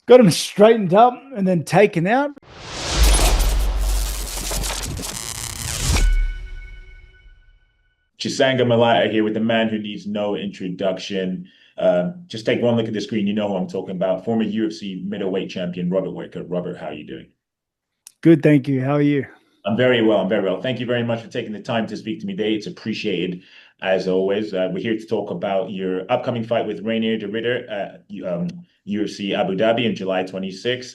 Got him straightened up and then taken out. Chisanga Malata here with the man who needs no introduction. Just take one look at the screen. You know who I'm talking about. Former UFC middleweight champion Robert Whittaker. Robert, how are you doing? Good, thank you. How are you? I'm very well. I'm very well. Thank you very much for taking the time to speak to me today. It's appreciated, as always. We're here to talk about your upcoming fight with Reinier de Ridder at UFC Abu Dhabi in July 26th.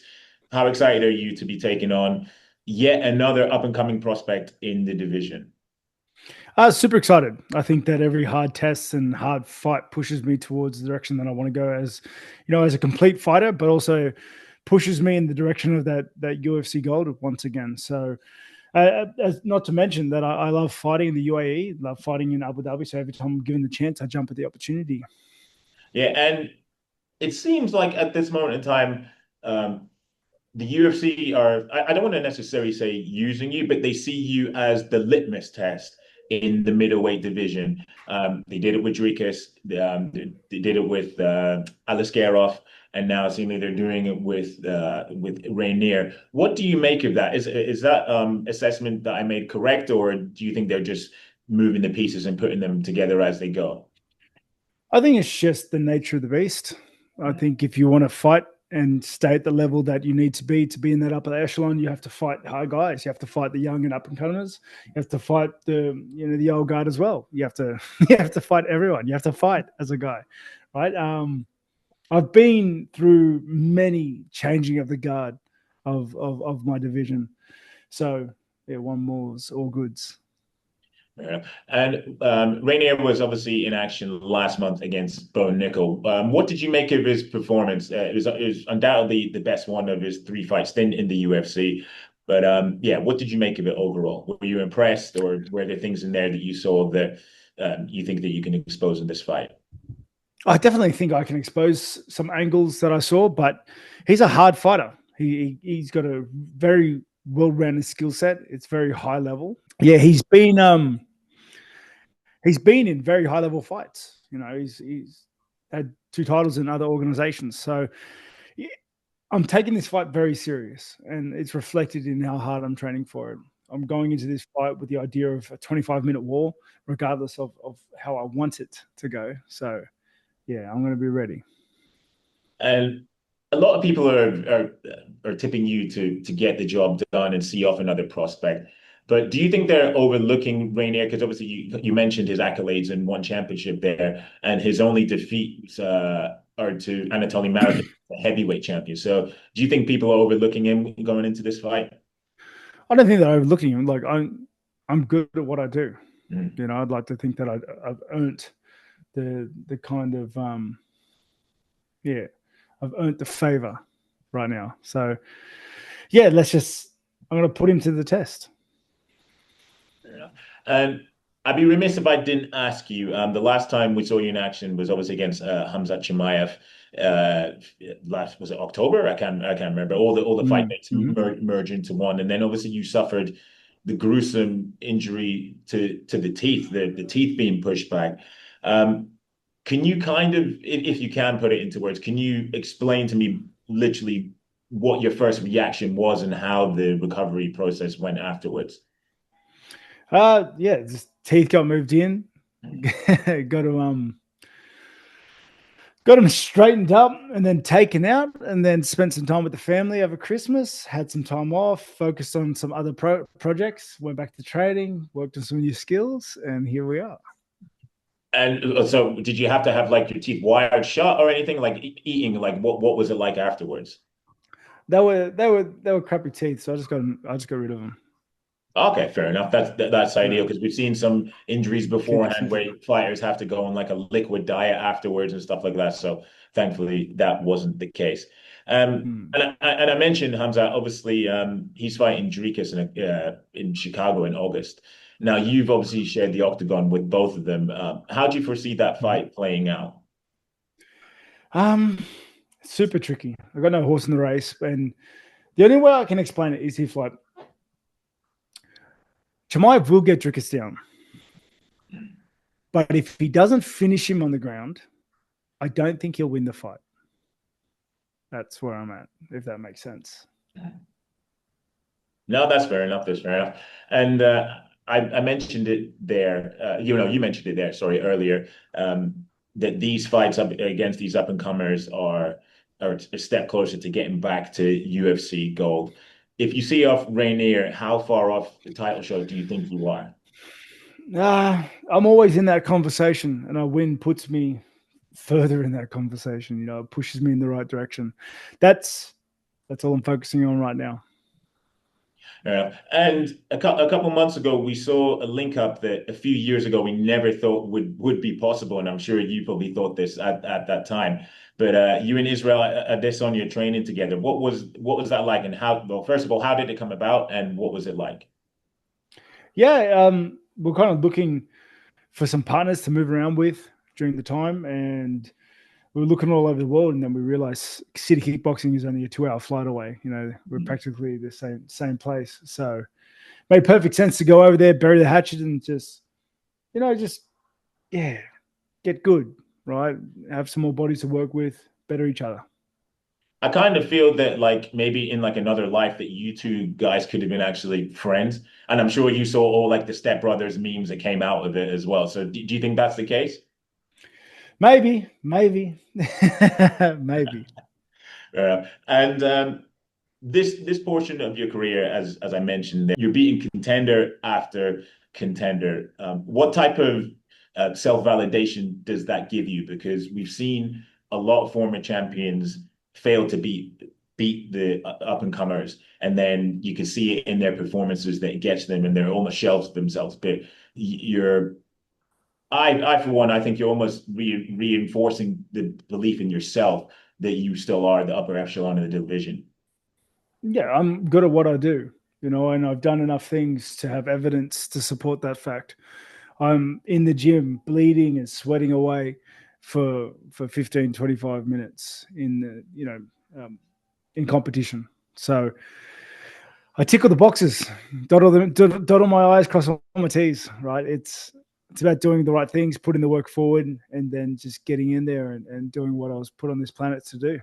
How excited are you to be taking on yet another up-and-coming prospect in the division? Super excited. I think that every hard test and hard fight pushes me towards the direction that I want to go as, as a complete fighter, but also pushes me in the direction of that UFC gold once again. So, not to mention that I love fighting in the UAE, love fighting in Abu Dhabi. So every time I'm given the chance, I jump at the opportunity. Yeah, and it seems like at this moment in time, um, the UFC I don't want to necessarily say using you, but they see you as the litmus test in the middleweight division. They did it with Dricus, they did it with Aliskerov, and now seemingly they're doing it with Rainier. What do you make of that? Is that assessment that I made correct, or do you think they're just moving the pieces and putting them together as they go? I think it's just the nature of the beast. I think if you want to fight and stay at the level that you need to be in that upper echelon, you have to fight high guys. You have to fight the young and up and comers. You have to fight the old guard as well. You have to you have to fight everyone. You have to fight as a guy, right? I've been through many changing of the guard of my division. So yeah, one more is all goods. Yeah. And Rainier was obviously in action last month against Bo Nickel. What did you make of his performance? It was undoubtedly the best one of his three fight stint in the UFC. But yeah, what did you make of it overall? Were you impressed, or were there things in there that you saw that you think that you can expose in this fight? I definitely think I can expose some angles that I saw, but he's a hard fighter. He's got a very well-rounded skill set. It's very high level. Yeah, he's been in very high level fights. He's had two titles in other organizations. So yeah, I'm taking this fight very serious, and it's reflected in how hard I'm training for it. I'm going into this fight with the idea of a 25-minute war, regardless of how I want it to go. So yeah, I'm going to be ready. And a lot of people are tipping you to get the job done and see off another prospect. But do you think they're overlooking Rainier? Because obviously you mentioned his accolades and one championship there, and his only defeats are to Anatoly Malata, the heavyweight champion. So do you think people are overlooking him going into this fight? I don't think that I'm overlooking him. Like I'm good at what I do. Mm. I'd like to think that I've earned the kind of yeah, I've earned the favor right now. So yeah, I'm going to put him to the test. Yeah. And I'd be remiss if I didn't ask you. The last time we saw you in action was obviously against Khamzat Chimaev. Last was it October? I can't remember. All the fight nights Mm-hmm. merge into one, and then obviously you suffered the gruesome injury to the teeth, the teeth being pushed back. Um, can you kind of, if you can put it into words, can you explain to me literally what your first reaction was and how the recovery process went afterwards? Yeah, just teeth got moved in. got to got him straightened up and then taken out, and then spent some time with the family over Christmas. Had some time off, focused on some other projects. Went back to training, worked on some new skills, and here we are. And so, did you have to have like your teeth wired shut or anything? Like eating, like what was it like afterwards? They were crappy teeth, so I just got rid of them. Okay, fair enough. That's ideal Yeah. because we've seen some injuries beforehand where fighters have to go on like a liquid diet afterwards and stuff like that. So thankfully, that wasn't the case. Hmm. And I mentioned Hamza. Obviously, he's fighting Dricus in Chicago in August. Now, you've obviously shared the octagon with both of them. How do you foresee that fight playing out? Um, Super tricky. I got no horse in the race, and the only way I can explain it is if like Chimaev will get Dricus down, but if he doesn't finish him on the ground, I don't think he'll win the fight. That's where I'm at, if that makes sense. No, that's fair enough. That's fair enough. And I mentioned it there. You mentioned it there. Sorry, earlier. That these fights up against these up and comers are a step closer to getting back to UFC gold. If you see off Reinier, how far off the title shot do you think you are? I'm always in that conversation, and a win puts me further in that conversation. It pushes me in the right direction. That's that's all I'm focusing on right now. And a couple months ago, we saw a link up that a few years ago we never thought would be possible, and I'm sure you probably thought this at that time. But you and Israel Adesanya training together. What was that like, and how? Well, first of all, how did it come about, and what was it like? Yeah, we're kind of looking for some partners to move around with during the time, and we were looking all over the world, and then we realized City Kickboxing is only a 2-hour flight away. We're practically the same place, so it made perfect sense to go over there, bury the hatchet, and just yeah, get good, right? Have some more bodies to work with, better each other. I kind of feel that like maybe in like another life that you two guys could have been actually friends. And I'm sure you saw all like the Step Brothers memes that came out of it as well. So do you think that's the case? Maybe, maybe. And this portion of your career, as I mentioned, you're beating contender after contender. What type of self-validation does that give you? Because we've seen a lot of former champions fail to beat the up and comers, and then you can see it in their performances that it gets them, and they're almost shelves themselves. But you're I for one, I think you're almost reinforcing the belief in yourself that you still are the upper echelon of the division. Yeah, I'm good at what I do, and I've done enough things to have evidence to support that fact. I'm in the gym bleeding and sweating away for 15, 25 minutes in competition. So I tick all the boxes, dot all my I's, cross all my T's, right? It's about doing the right things, putting the work forward, and then just getting in there and doing what I was put on this planet to do.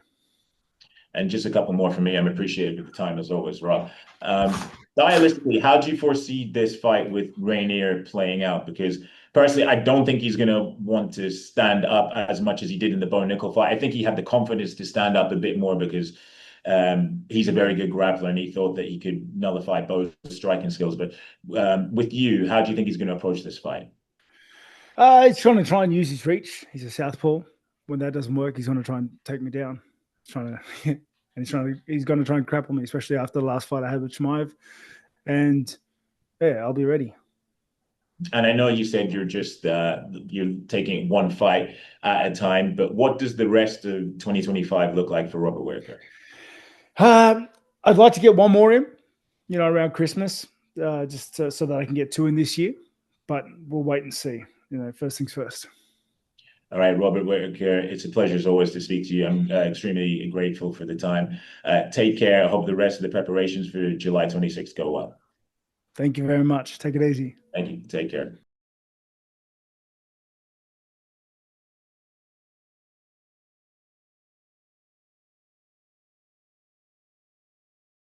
And just a couple more for me. I'm appreciative of the time as always, Rob. Stylistically, how do you foresee this fight with Rainier playing out? Because personally, I don't think he's going to want to stand up as much as he did in the Bo Nickel fight. I think he had the confidence to stand up a bit more because he's a very good grappler and he thought that he could nullify both striking skills. But with you, how do you think he's going to approach this fight? He's trying to use his reach. He's a southpaw. When that doesn't work, he's going to try and take me down. He's trying to, and he's going to try and crapple me, especially after the last fight I had with Chimaev. And yeah, I'll be ready. And I know you said you're taking one fight at a time, but what does the rest of 2025 look like for Robert Whittaker? I'd like to get one more in, around Christmas, just so that I can get two in this year. But we'll wait and see. First things first. All right, Robert Whittaker, it's a pleasure as always to speak to you. I'm extremely grateful for the time. Take care. I hope the rest of the preparations for July 26th go well. Thank you very much. Take it easy. Thank you. Take care.